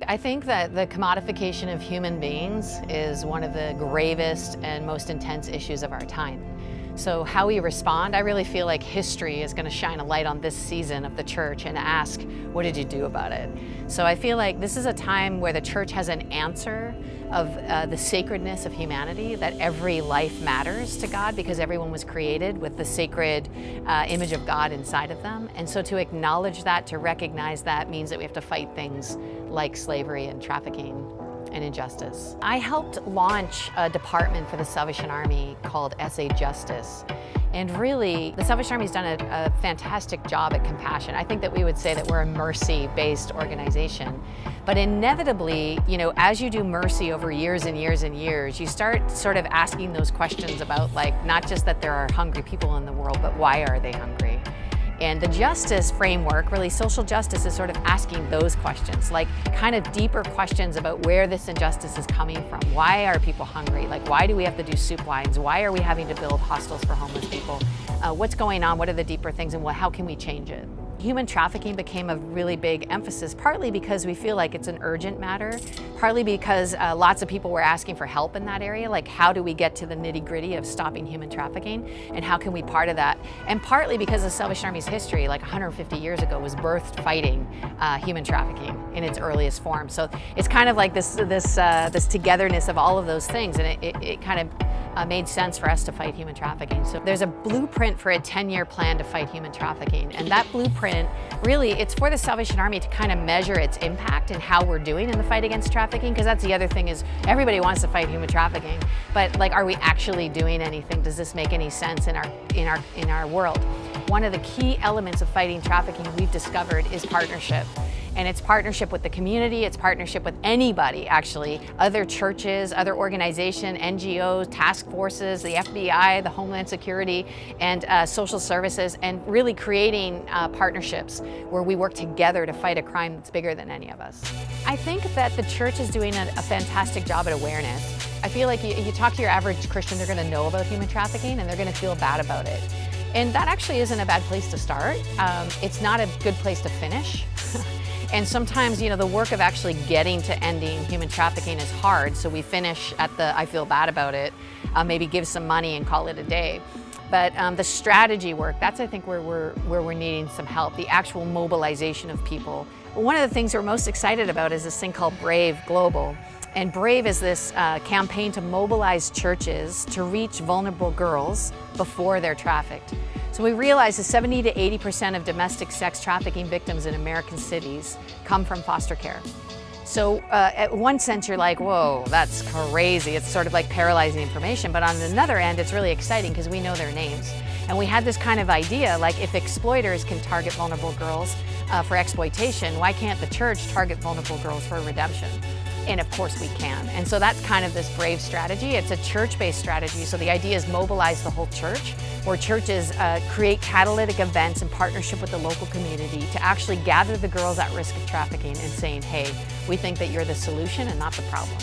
I think that the commodification of human beings is one of the gravest and most intense issues of our time. So how we respond, I really feel like history is going to shine a light on this season of the church and ask, what did you do about it? So I feel like this is a time where the church has an answer of the sacredness of humanity, that every life matters to God because everyone was created with the sacred image of God inside of them. And so to acknowledge that, to recognize that, means that we have to fight things like slavery and trafficking and injustice. I helped launch a department for the Salvation Army called SA Justice. And really, the Salvation Army's done a fantastic job at compassion. I think that we would say that we're a mercy-based organization. But inevitably, as you do mercy over years and years and years, you start sort of asking those questions about, like, not just that there are hungry people in the world, but why are they hungry? And the justice framework, really social justice, is sort of asking those questions, like kind of deeper questions about where this injustice is coming from. Why are people hungry? Like, why do we have to do soup lines? Why are we having to build hostels for homeless people? What's going on? What are the deeper things, and how can we change it? Human trafficking became a really big emphasis, partly because we feel like it's an urgent matter, partly because lots of people were asking for help in that area, like how do we get to the nitty-gritty of stopping human trafficking, and how can we be part of that? And partly because the Salvation Army's history, like 150 years ago, was birthed fighting human trafficking in its earliest form. So it's kind of like this togetherness of all of those things, and it kind of made sense for us to fight human trafficking. So there's a blueprint for a 10-year plan to fight human trafficking, and that blueprint, really, it's for the Salvation Army to kind of measure its impact and how we're doing in the fight against trafficking, because that's the other thing, is everybody wants to fight human trafficking, but like, are we actually doing anything? Does this make any sense in our world? One of the key elements of fighting trafficking we've discovered is partnership. And it's partnership with the community, it's partnership with anybody, actually, other churches, other organizations, NGOs, task forces, the FBI, the Homeland Security, and social services, and really creating partnerships where we work together to fight a crime that's bigger than any of us. I think that the church is doing a fantastic job at awareness. I feel like you talk to your average Christian, they're going to know about human trafficking and they're going to feel bad about it. And that actually isn't a bad place to start. It's not a good place to finish. And sometimes, the work of actually getting to ending human trafficking is hard, so we finish at the I feel bad about it, maybe give some money and call it a day. But the strategy work, that's, I think, where we're needing some help, the actual mobilization of people. One of the things we're most excited about is this thing called Brave Global. And Brave is this campaign to mobilize churches to reach vulnerable girls before they're trafficked. So we realize that 70 to 80% of domestic sex trafficking victims in American cities come from foster care. So at one sense you're like, whoa, that's crazy. It's sort of like paralyzing information. But on another end, it's really exciting because we know their names. And we had this kind of idea, like, if exploiters can target vulnerable girls for exploitation, why can't the church target vulnerable girls for redemption? And of course we can. And so that's kind of this Brave strategy. It's a church-based strategy. So the idea is mobilize the whole church, where churches create catalytic events in partnership with the local community to actually gather the girls at risk of trafficking and saying, hey, we think that you're the solution and not the problem.